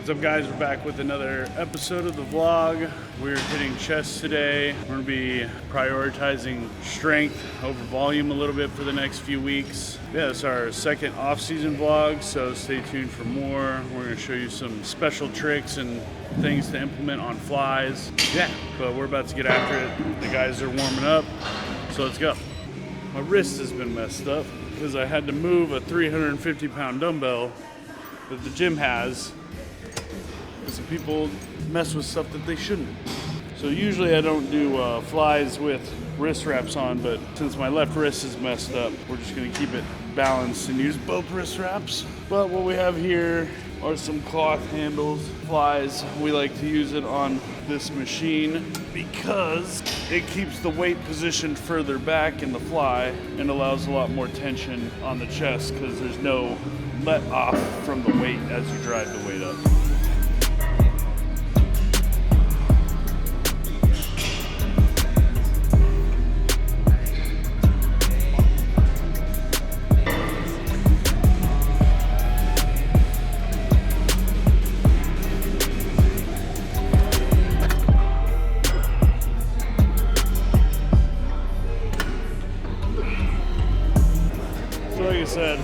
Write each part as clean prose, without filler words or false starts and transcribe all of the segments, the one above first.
What's up guys, we're back with another episode of the vlog. We're hitting chest today. We're gonna be prioritizing strength over volume a little bit for the next few weeks. Yeah, it's our second off-season vlog, so stay tuned for more. We're gonna show you some special tricks and things to implement on flies. Yeah, but we're about to get after it. The guys are warming up, so let's go. My wrist has been messed up because I had to move a 350-pound dumbbell that the gym has. Some people mess with stuff that they shouldn't. So usually I don't do flies with wrist wraps on, but since my left wrist is messed up, we're just gonna keep it balanced and use both wrist wraps. But what we have here are some cloth handles. Flies, we like to use it on this machine because it keeps the weight positioned further back in the fly and allows a lot more tension on the chest because there's no let off from the weight as you drive the weight up. Like I said,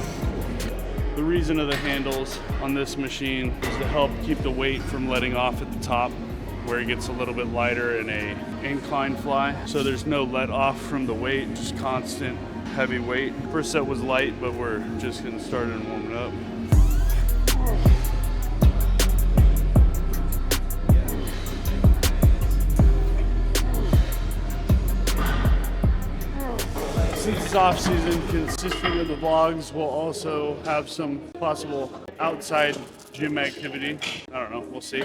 the reason of the handles on this machine is to help keep the weight from letting off at the top where it gets a little bit lighter in a incline fly. So there's no let off from the weight, just constant heavy weight. First set was light, but we're just getting started and warming up. Since it's off season, consistent with the vlogs, we'll also have some possible outside gym activity. I don't know, we'll see.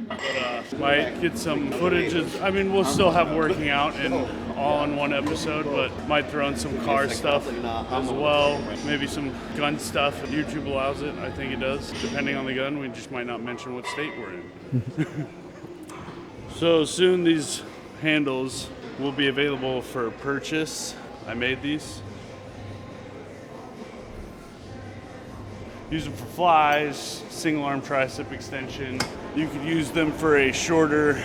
But might get some footage of, we'll still have working out and all in one episode, but might throw in some car stuff as well. Maybe some gun stuff if YouTube allows it. I think it does. Depending on the gun, we just might not mention what state we're in. So soon these handles will be available for purchase. I made these. Use them for flies, single arm tricep extension. You could use them for a shorter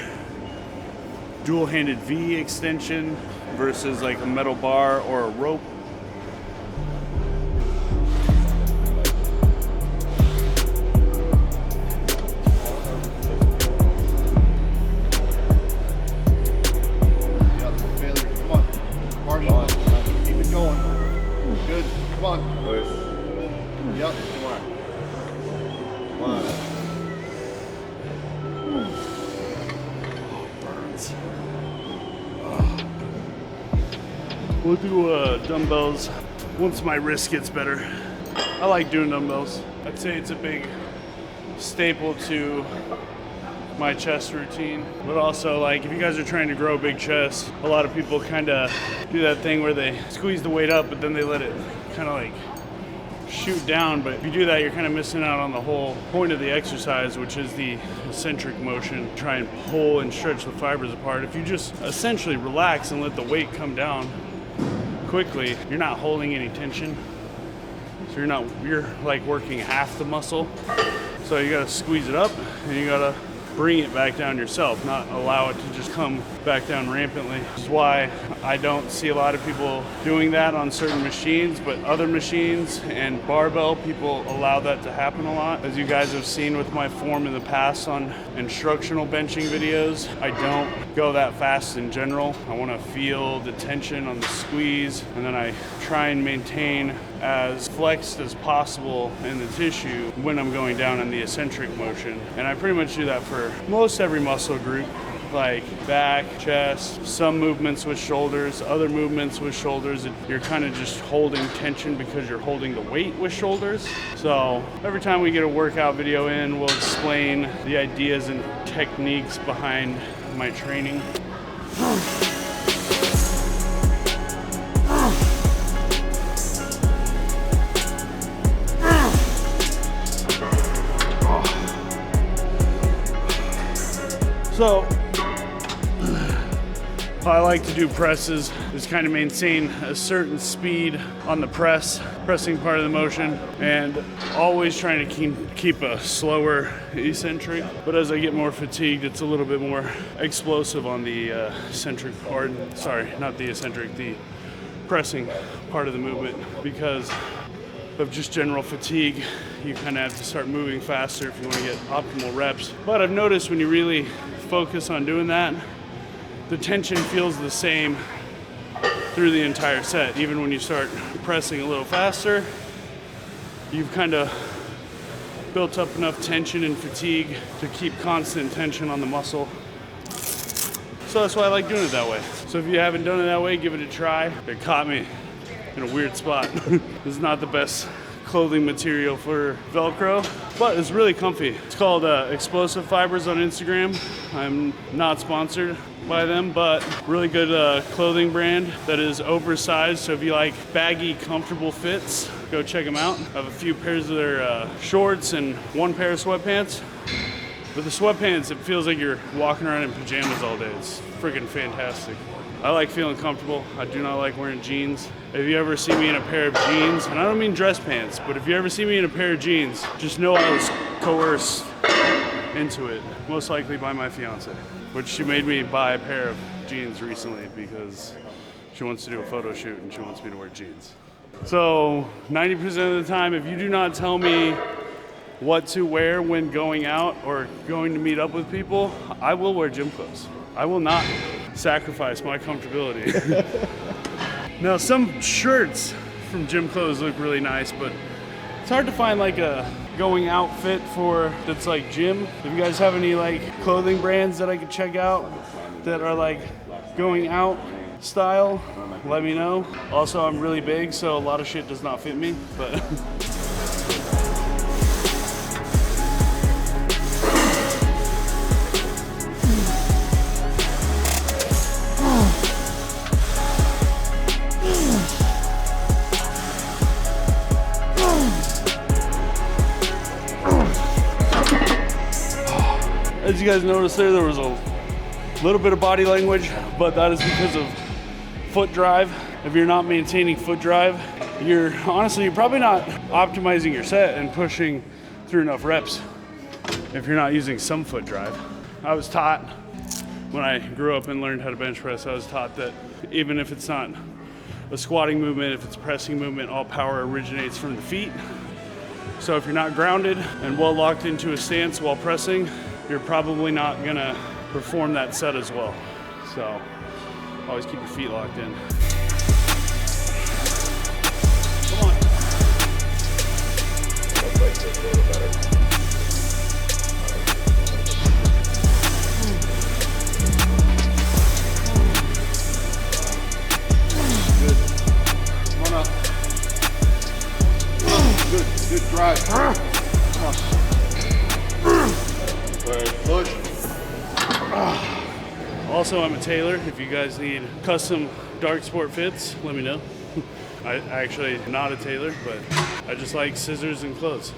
dual-handed V extension versus like a metal bar or a rope. Good. Come on. Yep. Come on. One. Burns. We'll do dumbbells once my wrist gets better. I like doing dumbbells. I'd say it's a big staple to my chest routine, but also like if you guys are trying to grow a big chest, a lot of people kind of do that thing where they squeeze the weight up but then they let it kind of like shoot down. But if you do that, you're kind of missing out on the whole point of the exercise, which is the eccentric motion. Try and pull and stretch the fibers apart. If you just essentially relax and let the weight come down quickly, you're not holding any tension, so you're like working half the muscle. So you got to squeeze it up and you got to bring it back down yourself, not allow it to just come back down rampantly. This is why I don't see a lot of people doing that on certain machines, but other machines and barbell, people allow that to happen a lot. As you guys have seen with my form in the past on instructional benching videos, I don't go that fast in general. I want to feel the tension on the squeeze, and then I try and maintain as flexed as possible in the tissue when I'm going down in the eccentric motion. And I pretty much do that for most every muscle group, like back, chest, some movements with shoulders, other movements with shoulders. You're kind of just holding tension because you're holding the weight with shoulders. So every time we get a workout video in, we'll explain the ideas and techniques behind my training. So How I like to do presses is kind of maintain a certain speed on the pressing part of the motion, and always trying to keep a slower eccentric. But as I get more fatigued, it's a little bit more explosive on the eccentric, or sorry, not the eccentric, the pressing part of the movement, because of just general fatigue. You kind of have to start moving faster if you want to get optimal reps. But I've noticed when you really focus on doing that, the tension feels the same through the entire set. Even when you start pressing a little faster, you've kind of built up enough tension and fatigue to keep constant tension on the muscle. So that's why I like doing it that way. So if you haven't done it that way, give it a try. It caught me in a weird spot. This is not the best clothing material for Velcro, but it's really comfy. It's called Explosive Fibers on Instagram. I'm not sponsored by them, but really good clothing brand that is oversized. So if you like baggy, comfortable fits, go check them out. I have a few pairs of their shorts and one pair of sweatpants. With the sweatpants, it feels like you're walking around in pajamas all day. It's freaking fantastic. I like feeling comfortable. I do not like wearing jeans. If you ever see me in a pair of jeans, and I don't mean dress pants, but if you ever see me in a pair of jeans, just know I was coerced into it, most likely by my fiance, which she made me buy a pair of jeans recently because she wants to do a photo shoot and she wants me to wear jeans. So 90% of the time, if you do not tell me what to wear when going out or going to meet up with people, I will wear gym clothes. I will not sacrifice my comfortability. Now, some shirts from gym clothes look really nice, but it's hard to find like a going outfit for that's like gym. If you guys have any like clothing brands that I could check out that are like going out style, let me know. Also, I'm really big, so a lot of shit does not fit me, but as you guys noticed there was a little bit of body language, but that is because of foot drive. If you're not maintaining foot drive, you're probably not optimizing your set and pushing through enough reps if you're not using some foot drive. I was taught when I grew up and learned how to bench press, I was taught that even if it's not a squatting movement, if it's a pressing movement, all power originates from the feet. So if you're not grounded and well locked into a stance while pressing, you're probably not gonna perform that set as well. So always keep your feet locked in. Come on. Looks like it's a little better. Good. Come on up. Good drive. Come on. Push. Also, I'm a tailor. If you guys need custom dark sport fits, let me know. I actually am not a tailor, but I just like scissors and clothes.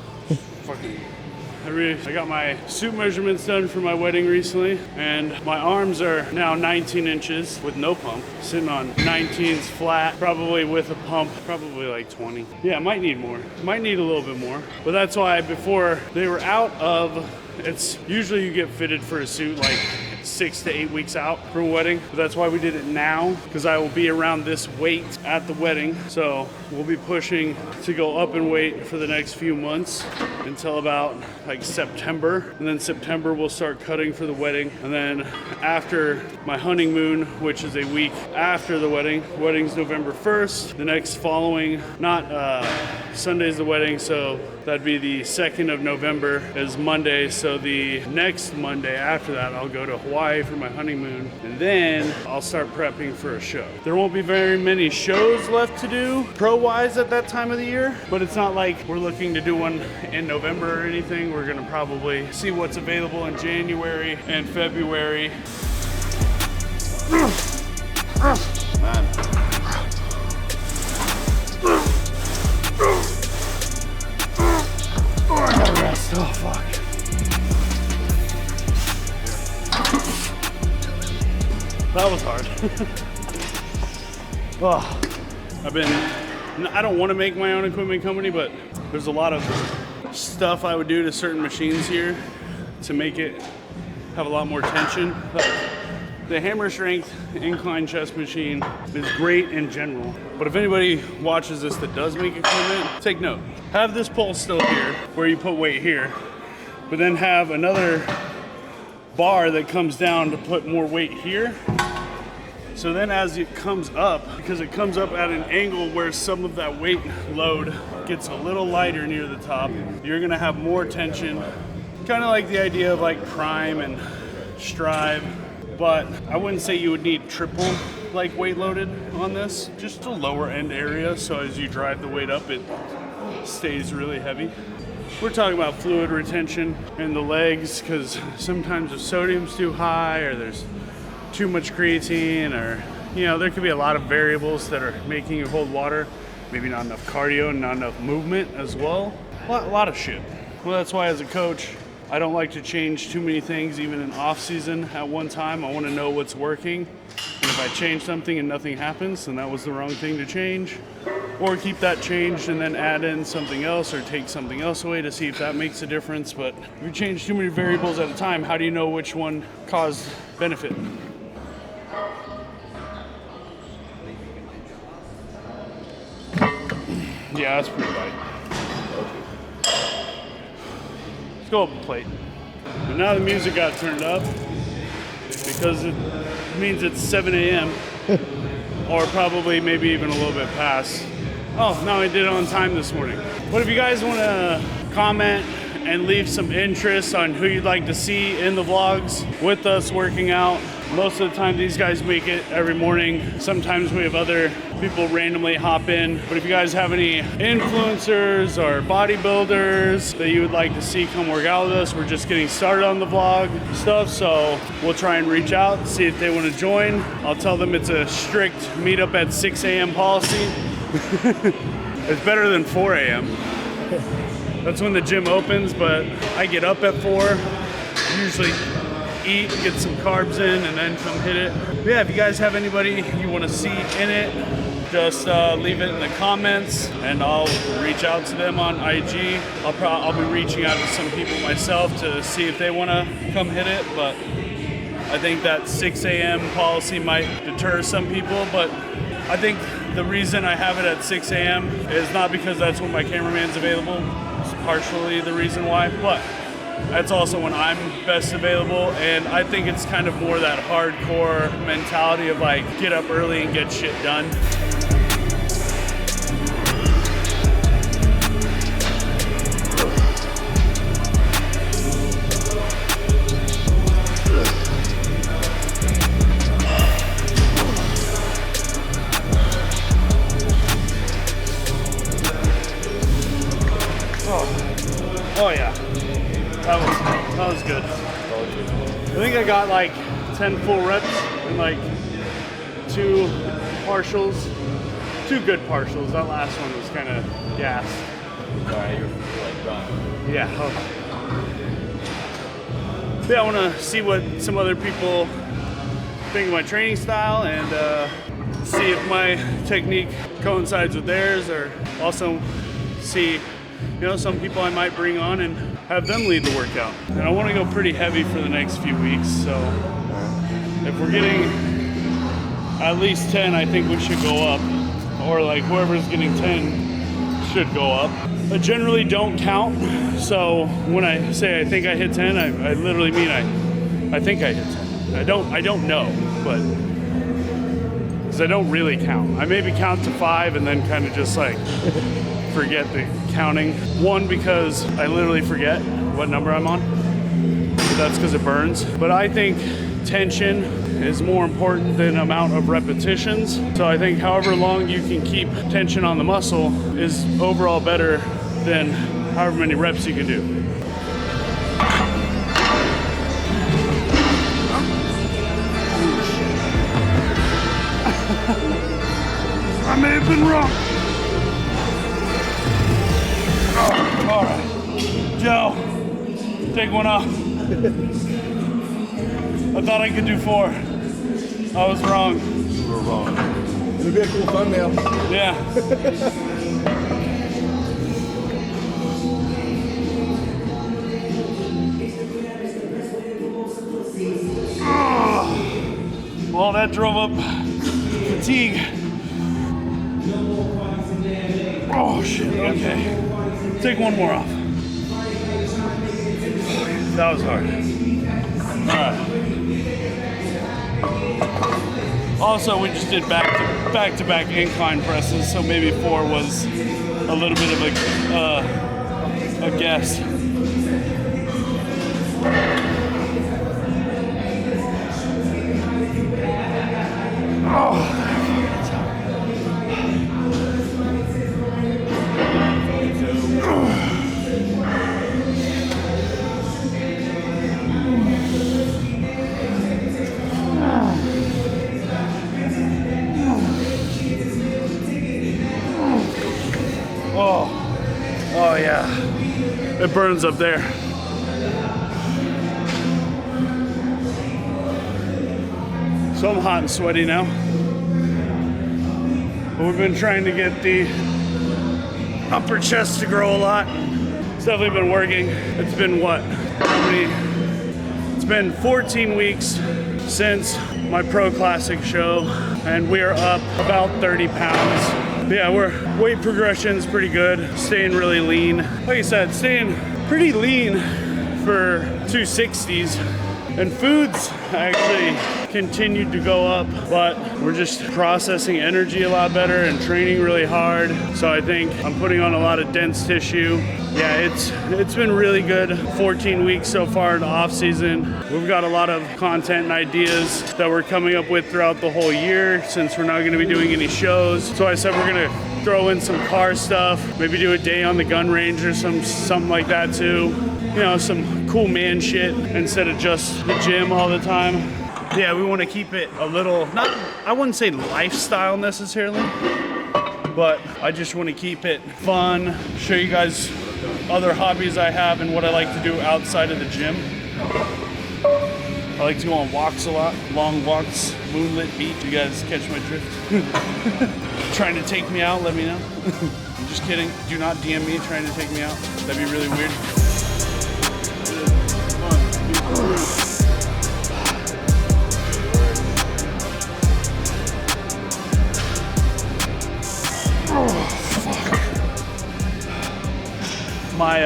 I got my suit measurements done for my wedding recently, and my arms are now 19 inches with no pump, sitting on 19s flat, probably with a pump, probably like 20. Yeah, might need more. Might need a little bit more. But that's why before they were out of, it's usually you get fitted for a suit like 6 to 8 weeks out from a wedding. But that's why we did it now, because I will be around this weight at the wedding. So we'll be pushing to go up in weight for the next few months until about like September. And then September we'll start cutting for the wedding. And then after my honeymoon, which is a week after the wedding, wedding's November 1st. The next following, not Sunday's the wedding, so that'd be the 2nd of November is Monday. So the next Monday after that, I'll go to Hawaii for my honeymoon, and then I'll start prepping for a show. There won't be very many shows left to do pro-wise at that time of the year, but it's not like we're looking to do one in November or anything. We're gonna probably see what's available in January and February. Man. I gotta rest. Oh, fuck. That was hard. Oh, I don't want to make my own equipment company, but there's a lot of stuff I would do to certain machines here to make it have a lot more tension. Like the hammer strength incline chest machine is great in general, but if anybody watches this that does make equipment, take note. Have this pole still here where you put weight here, but then have another bar that comes down to put more weight here. So then as it comes up, because it comes up at an angle where some of that weight load gets a little lighter near the top, you're gonna have more tension. Kind of like the idea of like prime and strive, but I wouldn't say you would need triple like weight loaded on this, just a lower end area. So as you drive the weight up, it stays really heavy. We're talking about fluid retention in the legs, because sometimes if sodium's too high or there's too much creatine, or there could be a lot of variables that are making you hold water. Maybe not enough cardio and not enough movement as well. A lot of shit. Well, that's why as a coach, I don't like to change too many things, even in off season at one time. I want to know what's working. And if I change something and nothing happens, then that was the wrong thing to change. Or keep that changed and then add in something else or take something else away to see if that makes a difference. But if you change too many variables at a time, how do you know which one caused benefit? Yeah, that's pretty light. Let's go up a plate. And now the music got turned up because it means it's 7 a.m. or probably maybe even a little bit past. Oh, no, I did it on time this morning. But if you guys want to comment and leave some interest on who you'd like to see in the vlogs with us working out. Most of the time these guys make it every morning. Sometimes we have other people randomly hop in. But if you guys have any influencers or bodybuilders that you would like to see come work out with us, we're just getting started on the vlog stuff. So we'll try and reach out, see if they want to join. I'll tell them it's a strict meetup at 6 a.m. policy. It's better than 4 a.m. That's when the gym opens, but I get up at 4, usually eat, get some carbs in, and then come hit it. But yeah, if you guys have anybody you want to see in it, just leave it in the comments and I'll reach out to them on IG. I'll be reaching out to some people myself to see if they want to come hit it, but I think that 6 a.m. policy might deter some people, but I think the reason I have it at 6 a.m. is not because that's when my cameraman's available. It's partially the reason why, but that's also when I'm best available. And I think it's kind of more that hardcore mentality of like, get up early and get shit done. Oh yeah, that was good. I think I got like 10 full reps and like 2 partials, 2 good partials. That last one was kind of gas. Alright, you're like done. Yeah. Yeah, I want to see what some other people think of my training style and see if my technique coincides with theirs, or also see, some people I might bring on and have them lead the workout. And I want to go pretty heavy for the next few weeks, so if we're getting at least 10, I think we should go up, or like whoever's getting 10 should go up. I generally don't count, so when I say I think I hit 10, I literally mean I think I hit 10. I don't know, but because I don't really count. I maybe count to 5 and then kind of just like forget the counting. One, because I literally forget what number I'm on. But that's because it burns. But I think tension is more important than amount of repetitions. So I think however long you can keep tension on the muscle is overall better than however many reps you can do. I may have been wrong. Oh, all right, Joe, take one off. I thought I could do 4. I was wrong. You were wrong. It'll be a cool thumbnail. Yeah. Well, that drove up fatigue. Oh shit, okay. Take one more off. That was hard. Alright. Also, we just did back-to-back incline presses, so maybe 4 was a little bit of a guess. Oh yeah, it burns up there. So I'm hot and sweaty now. But we've been trying to get the upper chest to grow a lot. It's definitely been working. It's been what? It's been 14 weeks since my Pro Classic show, and we are up about 30 pounds. Yeah, weight progression's pretty good. Staying really lean. Like I said, staying pretty lean for 260s. And foods actually continued to go up, but we're just processing energy a lot better and training really hard. So I think I'm putting on a lot of dense tissue. Yeah, it's been really good. 14 weeks so far in the off season. We've got a lot of content and ideas that we're coming up with throughout the whole year since we're not going to be doing any shows. So I said we're going to throw in some car stuff, maybe do a day on the gun range or something like that too. You know, some cool man shit instead of just the gym all the time. Yeah, we want to keep it a little, I wouldn't say lifestyle necessarily, but I just want to keep it fun, show you guys other hobbies I have and what I like to do outside of the gym. I like to go on walks a lot, long walks, moonlit beach. You guys catch my drift? Trying to take me out, let me know. Just kidding, do not DM me trying to take me out. That'd be really weird. My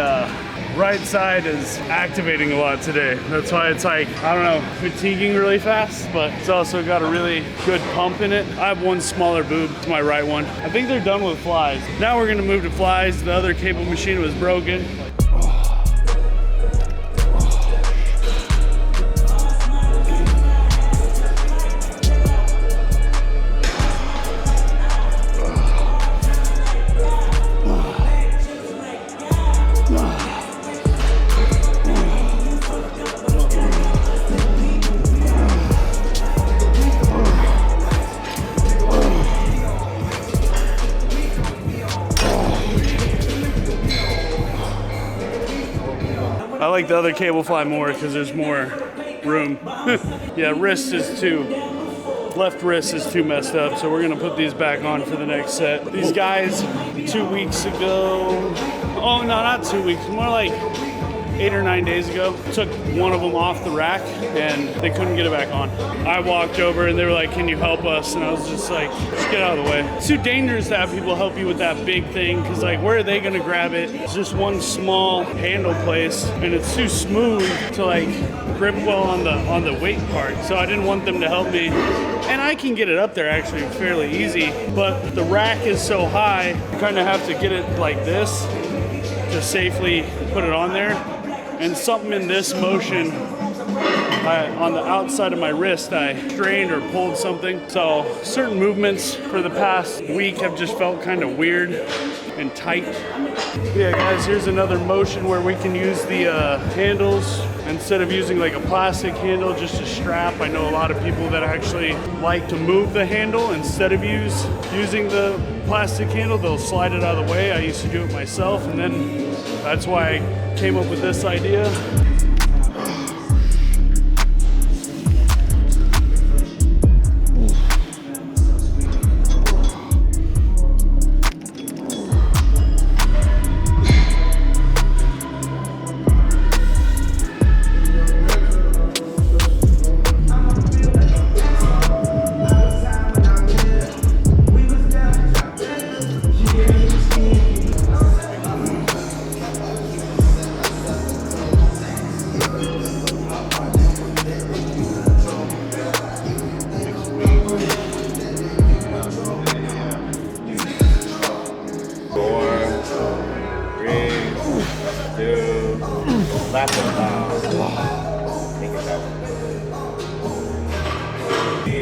right side is activating a lot today. That's why it's like, I don't know, fatiguing really fast, but it's also got a really good pump in it. I have one smaller boob to my right one. I think they're done with flies. Now we're gonna move to flies. The other cable machine was broken. I like the other cable fly more because there's more room. Yeah, wrist is left wrist is too messed up, so we're gonna put these back on for the next set. These guys 2 weeks ago, oh no, not 2 weeks, more like 8 or 9 days ago, took one of them off the rack and they couldn't get it back on. I walked over and they were like, can you help us? And I was just like, just get out of the way. It's too dangerous to have people help you with that big thing because like, where are they gonna grab it? It's just one small handle place and it's too smooth to like grip well on the weight part. So I didn't want them to help me. And I can get it up there actually fairly easy, but the rack is so high, you kind of have to get it like this to safely put it on there. And something in this motion, on the outside of my wrist, I strained or pulled something. So certain movements for the past week have just felt kind of weird and tight. Yeah guys, here's another motion where we can use the handles instead of using like a plastic handle, just a strap. I know a lot of people that actually like to move the handle instead of using the plastic handle. They'll slide it out of the way. I used to do it myself, and then that's why I came up with this idea. Lap them down. Take it that way.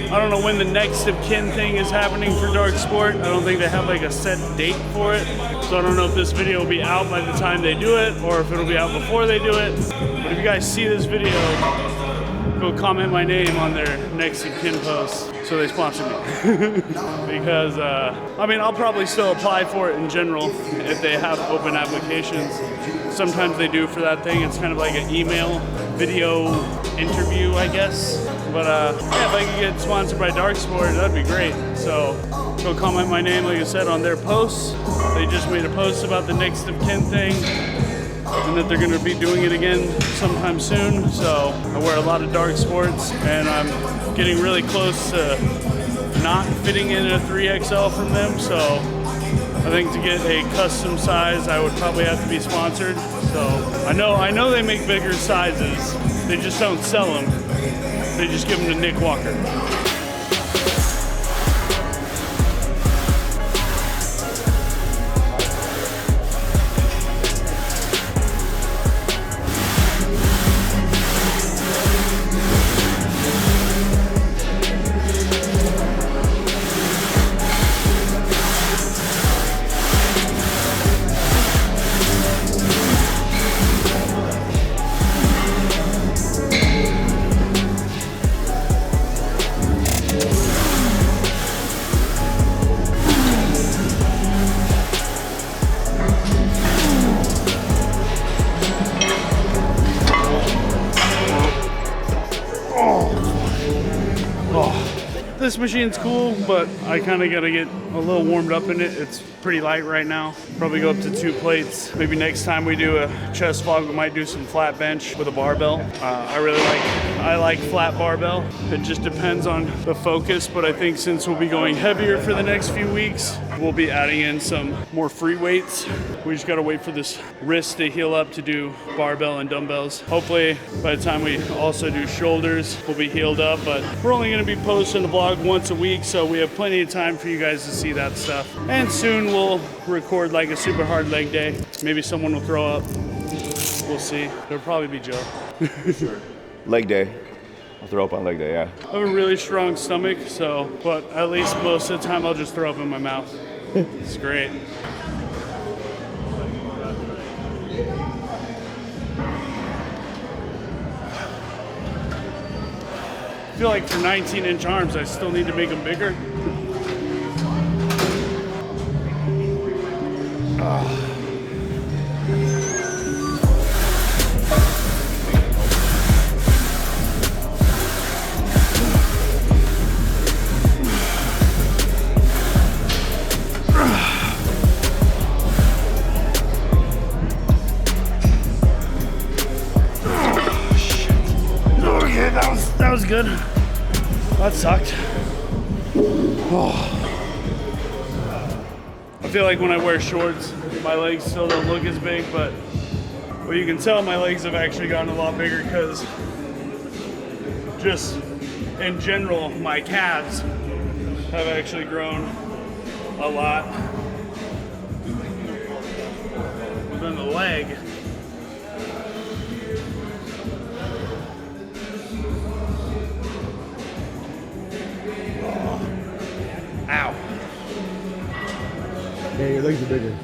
I don't know when the next of kin thing is happening for Dark Sport. I don't think they have like a set date for it. So I don't know if this video will be out by the time they do it or if it'll be out before they do it. But if you guys see this video, go comment my name on their next of kin post so they sponsor me. Because, I mean, I'll probably still apply for it in general if they have open applications. Sometimes they do for that thing. It's kind of like an email video interview, I guess. But yeah, if I could get sponsored by Dark Sport, that'd be great. So go comment my name, like I said, on their posts. They just made a post about the next of kin thing and that they're going to be doing it again sometime soon. So I wear a lot of Dark Sports and I'm getting really close to not fitting in a 3XL from them. So I think to get a custom size, I would probably have to be sponsored. So I know they make bigger sizes. They just don't sell them. They just give them to Nick Walker. This machine's cool, but I kind of got to get a little warmed up in it. It's pretty light right now. Probably go up to 2 plates. Maybe next time we do a chest vlog, we might do some flat bench with a barbell. I like flat barbell. It just depends on the focus, but I think since we'll be going heavier for the next few weeks, we'll be adding in some more free weights. We just got to wait for this wrist to heal up to do barbell and dumbbells. Hopefully by the time we also do shoulders, we'll be healed up, but we're only going to be posting the vlog once a week, so we have plenty of time for you guys to see that stuff. And soon we'll record like a super hard leg day. Maybe someone will throw up. We'll see. It'll probably be Joe. Sure. Leg day. I'll throw up on leg day, yeah. I have a really strong stomach, so, but at least most of the time I'll just throw up in my mouth. It's great. I feel like for 19-inch arms, I still need to make them bigger. Okay, that was good. That sucked. Oh. I feel like when I wear shorts, my legs still don't look as big, but well, you can tell my legs have actually gotten a lot bigger because just in general, my calves have actually grown a lot. Within the leg, ow. Yeah, your legs are bigger.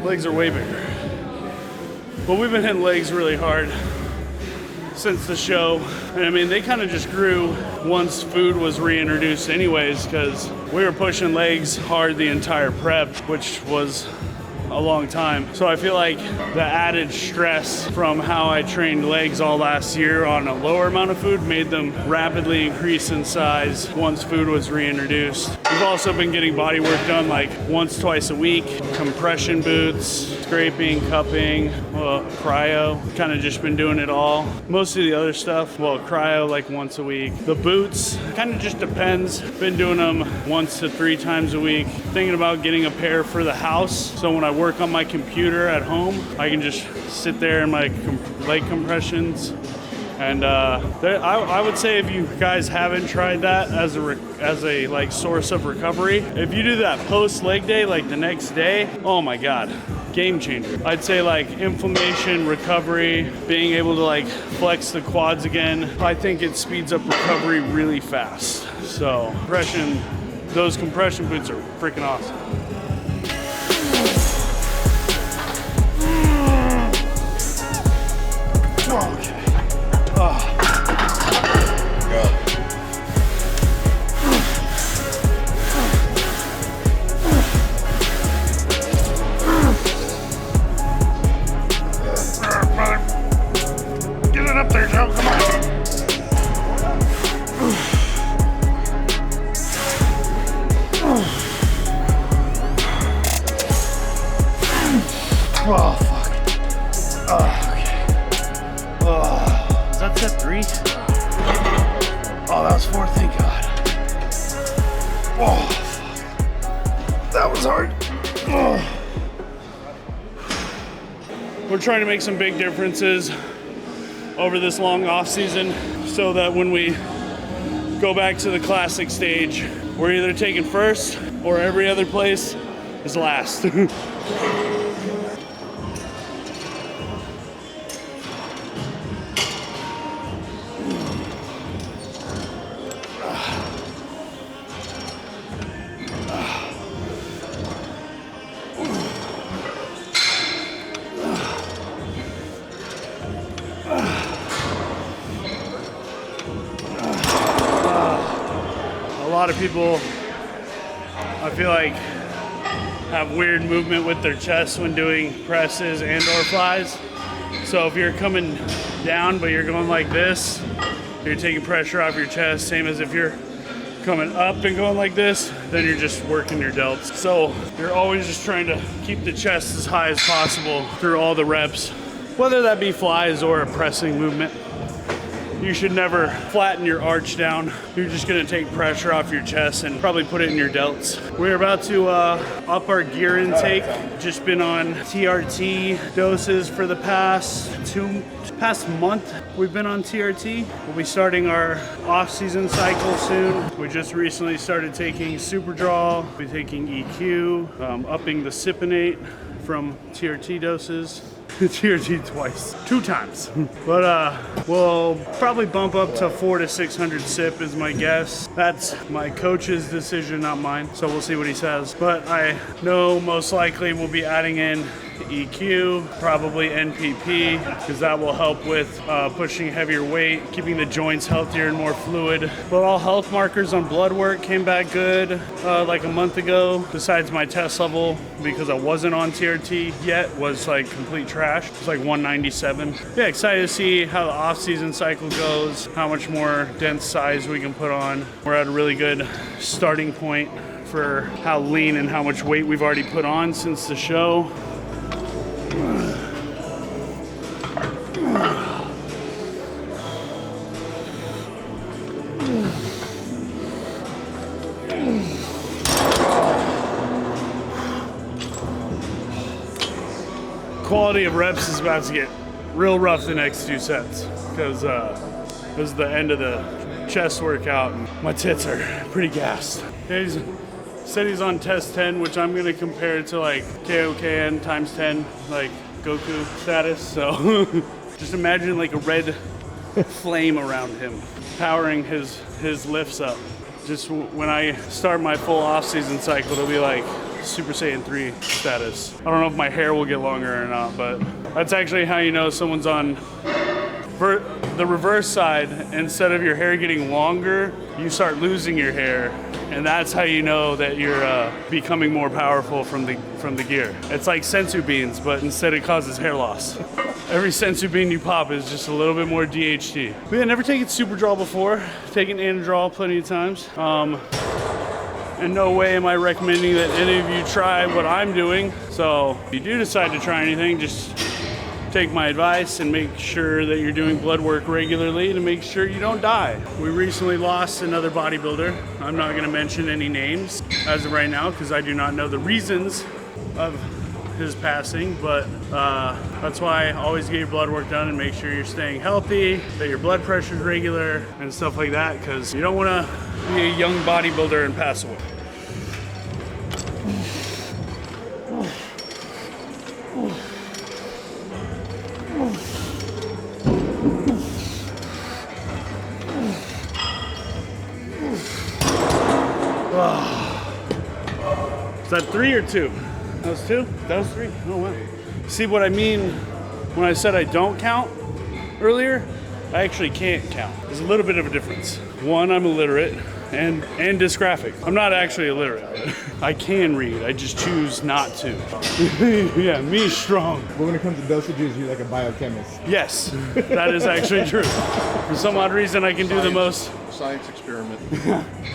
Legs are way bigger. But we've been hitting legs really hard since the show. And I mean, they kind of just grew once food was reintroduced anyways, because we were pushing legs hard the entire prep, which was a long time. So I feel like the added stress from how I trained legs all last year on a lower amount of food made them rapidly increase in size once food was reintroduced. We've also been getting body work done like once, twice a week. Compression boots, scraping, cupping, cryo. Kind of just been doing it all. Most of the other stuff, well, cryo like once a week. The boots, kind of just depends. Been doing them 1 to 3 times a week. Thinking about getting a pair for the house, so when I work on my computer at home, I can just sit there in my leg compressions And I would say if you guys haven't tried that as a like source of recovery, if you do that post leg day, like the next day, oh my God, game changer. I'd say like inflammation, recovery, being able to like flex the quads again. I think it speeds up recovery really fast. So those compression boots are freaking awesome. Okay. Get it up there, Joe. Come on. Oh, fuck. Okay. Is that set 3? Oh, that was 4, thank God. Oh, fuck. That was hard. Oh. We're trying to make some big differences over this long off season so that when we go back to the classic stage, we're either taking first or every other place is last. A lot of people, I feel like, have weird movement with their chest when doing presses and or flies. So if you're coming down but you're going like this, you're taking pressure off your chest, same as if you're coming up and going like this, then you're just working your delts. So you're always just trying to keep the chest as high as possible through all the reps, whether that be flies or a pressing movement. You should never flatten your arch down. You're just gonna take pressure off your chest and probably put it in your delts. We're about to up our gear intake. Just been on TRT doses for the past month. We've been on TRT. We'll be starting our off-season cycle soon. We just recently started taking Superdraw. We'll be taking EQ, upping the Cypinate from TRT doses. TRT twice, 2 times. But we'll probably bump up to 400 to 600 sip is my guess. That's my coach's decision, not mine. So we'll see what he says. But I know most likely we'll be adding in EQ, probably NPP, because that will help with pushing heavier weight, keeping the joints healthier and more fluid. But all health markers on blood work came back good like a month ago, besides my test level, because I wasn't on TRT yet, was like complete trash. It's like 197. Yeah, excited to see how the off-season cycle goes, how much more dense size we can put on. We're at a really good starting point for how lean and how much weight we've already put on since the show. Quality of reps is about to get real rough the next 2 sets because this is the end of the chest workout and my tits are pretty gassed. He said he's on test 10, which I'm gonna compare to like KOKN times 10, like Goku status. So just imagine like a red flame around him, powering his lifts up. Just when I start my full off-season cycle, it'll be like Super Saiyan 3 status. I don't know if my hair will get longer or not, but that's actually how you know someone's on the reverse side. Instead of your hair getting longer, you start losing your hair, and that's how you know that you're becoming more powerful from the gear. It's like sensu beans, but instead it causes hair loss. Every sensu bean you pop is just a little bit more DHT. We had never taken Superdraw before, taken Anadrol plenty of times. In no way am I recommending that any of you try what I'm doing. So if you do decide to try anything, just take my advice and make sure that you're doing blood work regularly to make sure you don't die. We recently lost another bodybuilder. I'm not gonna mention any names as of right now because I do not know the reasons of is passing, but that's why always get your blood work done and make sure you're staying healthy, that your blood pressure is regular and stuff like that, because you don't want to be a young bodybuilder and pass away. Is that 3 or 2? That was 2? That was 3? Oh wow. See what I mean when I said I don't count earlier? I actually can't count. There's a little bit of a difference. One, I'm illiterate and dysgraphic. I'm not actually illiterate. I can read, I just choose not to. Yeah, me strong. But when it comes to dosages, you're like a biochemist. Yes, that is actually true. For some odd reason, I can do the most... Science experiment.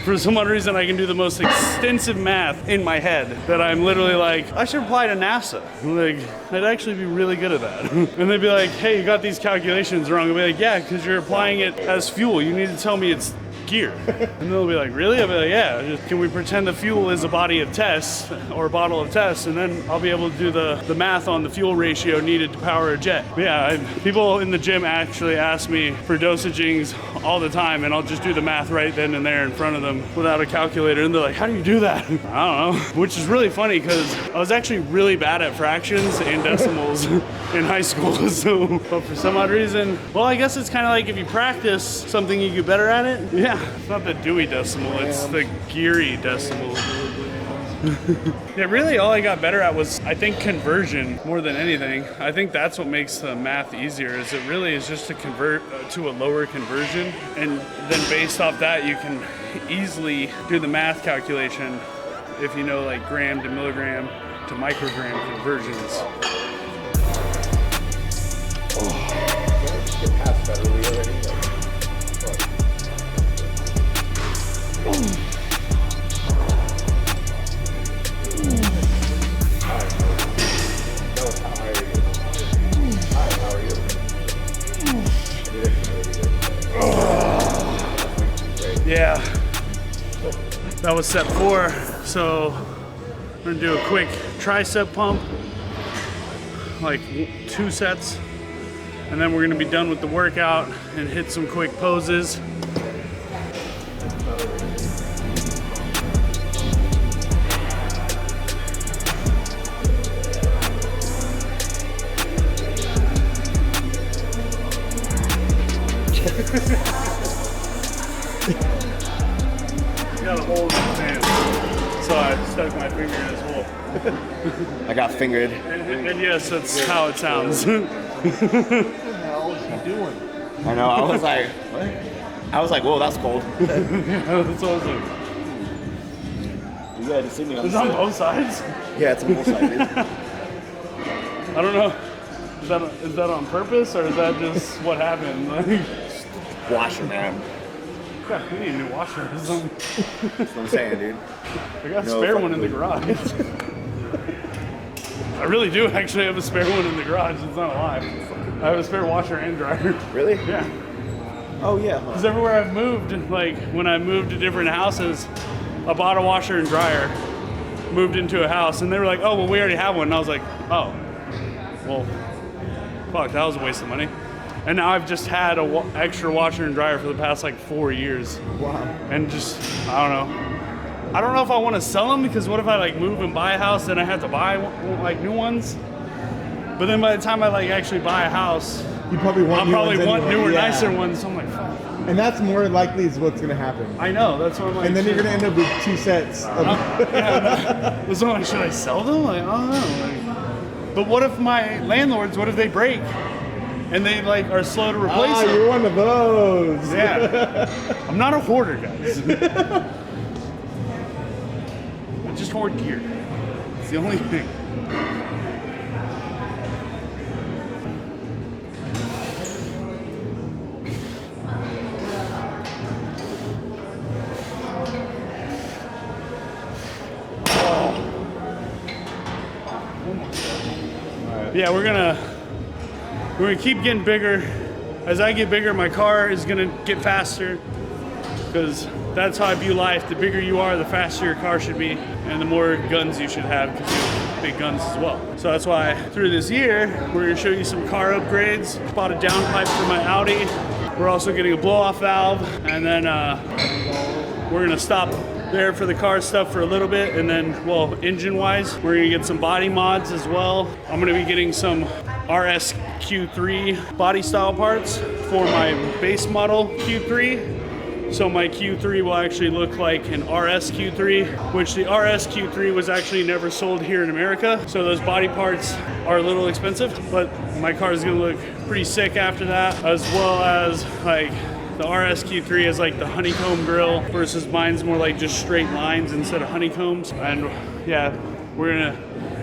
For some odd reason, I can do the most extensive math in my head that I'm literally like, I should apply to NASA. Like, I'd actually be really good at that. And they'd be like, hey, you got these calculations wrong. I'll be like, yeah, because you're applying it as fuel. You need to tell me it's gear. And they'll be like, really? I'll be like, yeah, just, can we pretend the fuel is a body of tests or a bottle of tests, and then I'll be able to do the math on the fuel ratio needed to power a jet. But yeah, people in the gym actually ask me for dosagings all the time, and I'll just do the math right then and there in front of them without a calculator, and they're like, how do you do that? I don't know. Which is really funny because I was actually really bad at fractions and decimals in high school. So, but for some odd reason, well, I guess it's kind of like if you practice something, you get better at it. Yeah, it's not the Dewey Decimal, it's the Geary Decimal. Yeah, really all I got better at was, I think, conversion more than anything. I think that's what makes the math easier, is it really is just to convert to a lower conversion, and then based off that you can easily do the math calculation if you know like gram to milligram to microgram conversions. Get past Beverly already. Yeah, that was set 4, so we're gonna do a quick tricep pump, like 2 sets, and then we're gonna be done with the workout and hit some quick poses. Got a hole in his pants, so I stuck my finger in his hole. I got fingered. And yes, that's how it sounds. What the hell is he doing? I know, I was like, what? I was like, whoa, that's cold. That's awesome. You guys see me on It's on both sides? Yeah, it's on both sides, dude. I don't know. Is that on purpose, or is that just what happened? Like, Washer, man. crap, we need a new washer or something. That's what I'm saying, dude. I got a spare one in the garage. I really do actually have a spare one in the garage. It's not a lie. I have a spare washer and dryer. Really? Yeah. Oh, yeah. Because everywhere I've moved, like when I moved to different houses, I bought a washer and dryer, moved into a house, and they were like, oh, well, we already have one. And I was like, oh, well, fuck, that was a waste of money. And now I've just had an extra washer and dryer for the past like 4 years. Wow. And just, I don't know. I don't know if I want to sell them, because what if I like move and buy a house, then I have to buy like new ones? But then by the time I like actually buy a house, You probably want I'll new probably ones want anyway. newer, Yeah. nicer ones. So I'm like, fuck. And that's more likely is what's gonna happen. I know, that's what I'm like. And then you're shit. gonna end up with 2 sets. Of So I'm like, should I sell them? Like, I don't know. Like, but what if my landlords, what if they break? And they like are slow to replace them? You're one of those. Yeah. I'm not a hoarder, guys. I just hoard gear. It's the only thing. Yeah, we're gonna keep getting bigger. As I get bigger, my car is gonna get faster, because that's how I view life. The bigger you are, the faster your car should be, and the more guns you should have, because big guns as well. So that's why through this year, we're gonna show you some car upgrades. Bought a downpipe for my Audi. We're also getting a blow-off valve, and then we're gonna stop there for the car stuff for a little bit, and then, well, engine-wise, we're gonna get some body mods as well. I'm gonna be getting some RS Q3 body style parts for my base model Q3. So my Q3 will actually look like an RS Q3, which the RS Q3 was actually never sold here in America. So those body parts are a little expensive, but my car is gonna look pretty sick after that, as well as like the RS Q3 is like the honeycomb grill versus mine's more like just straight lines instead of honeycombs. And yeah, we're gonna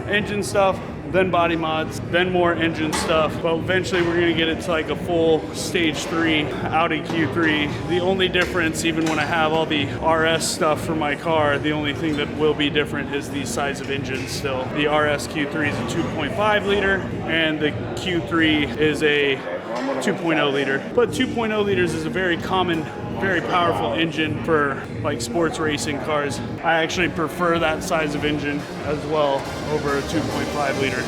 engine stuff, then body mods, then more engine stuff. But eventually we're gonna get it to like a full stage 3 Audi Q3. The only difference, even when I have all the RS stuff for my car, the only thing that will be different is the size of engine still. The RS Q3 is a 2.5 liter and the Q3 is a 2.0 liter. But 2.0 liters is a very common, very powerful engine for like sports racing cars. I actually prefer that size of engine as well over a 2.5 liter.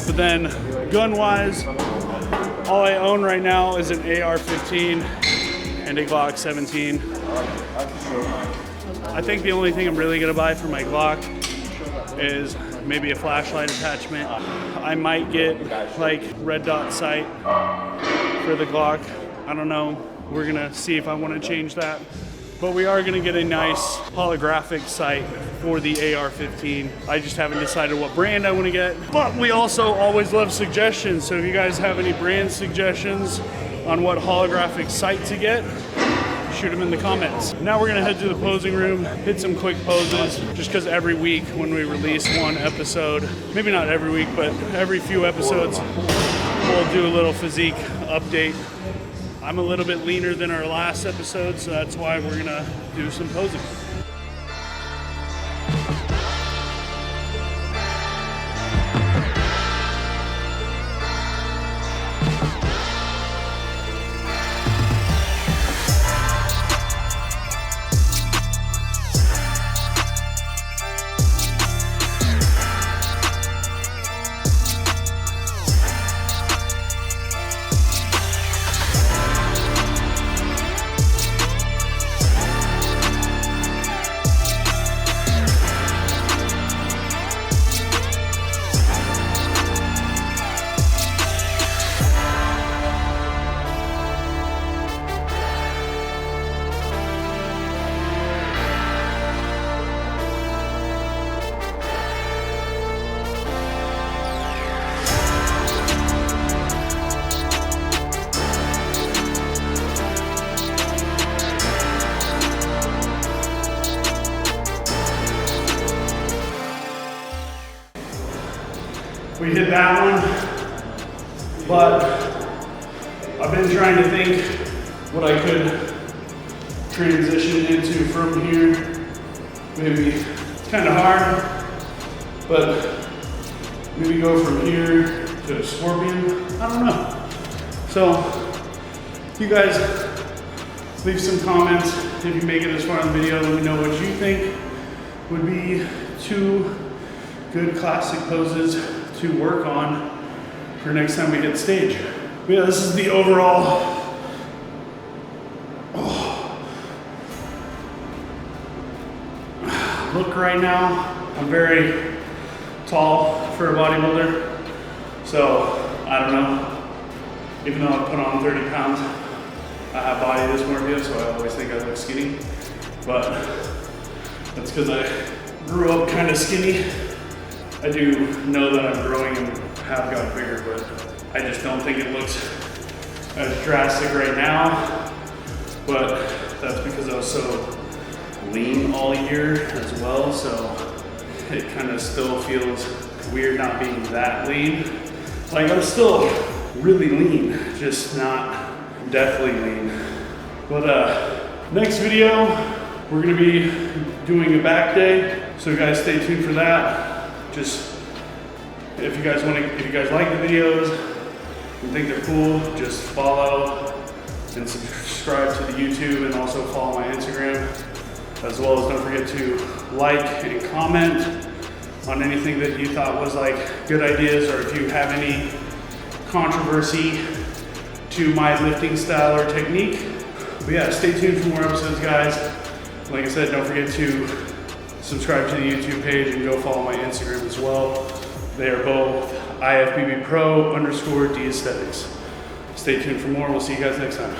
But then gun-wise, all I own right now is an AR-15 and a Glock 17. I think the only thing I'm really gonna buy for my Glock is maybe a flashlight attachment. I might get like red dot sight for the Glock. I don't know. We're gonna see if I wanna change that. But we are gonna get a nice holographic sight for the AR-15. I just haven't decided what brand I wanna get. But we also always love suggestions. So if you guys have any brand suggestions on what holographic sight to get, shoot them in the comments. Now we're gonna head to the posing room, hit some quick poses, just because every week when we release one episode, maybe not every week, but every few episodes, we'll do a little physique update. I'm a little bit leaner than our last episode, so that's why we're gonna do some posing. We did that one, but I've been trying to think what I could transition into from here. Maybe it's kind of hard, but maybe go from here to a scorpion. I don't know. So you guys leave some comments if you make it this far in the video. Let me know what you think would be 2 good classic poses to work on for next time we hit stage. But yeah, this is the overall look right now. I'm very tall for a bodybuilder, so I don't know. Even though I put on 30 pounds, I have body dysmorphia, so I always think I look skinny. But that's because I grew up kind of skinny. I do know that I'm growing and have gotten bigger, but I just don't think it looks as drastic right now. But that's because I was so lean all year as well, so it kind of still feels weird not being that lean. Like I'm still really lean, just not deathly lean. But next video, we're gonna be doing a back day, so guys stay tuned for that. Just if you guys like the videos and think they're cool, just follow and subscribe to the YouTube, and also follow my Instagram, as well as don't forget to like and comment on anything that you thought was like good ideas, or if you have any controversy to my lifting style or technique. But yeah, stay tuned for more episodes, guys. Like I said, don't forget to subscribe to the YouTube page and go follow my Instagram as well. They are both IFBB Pro _ D Aesthetics. Stay tuned for more. We'll see you guys next time.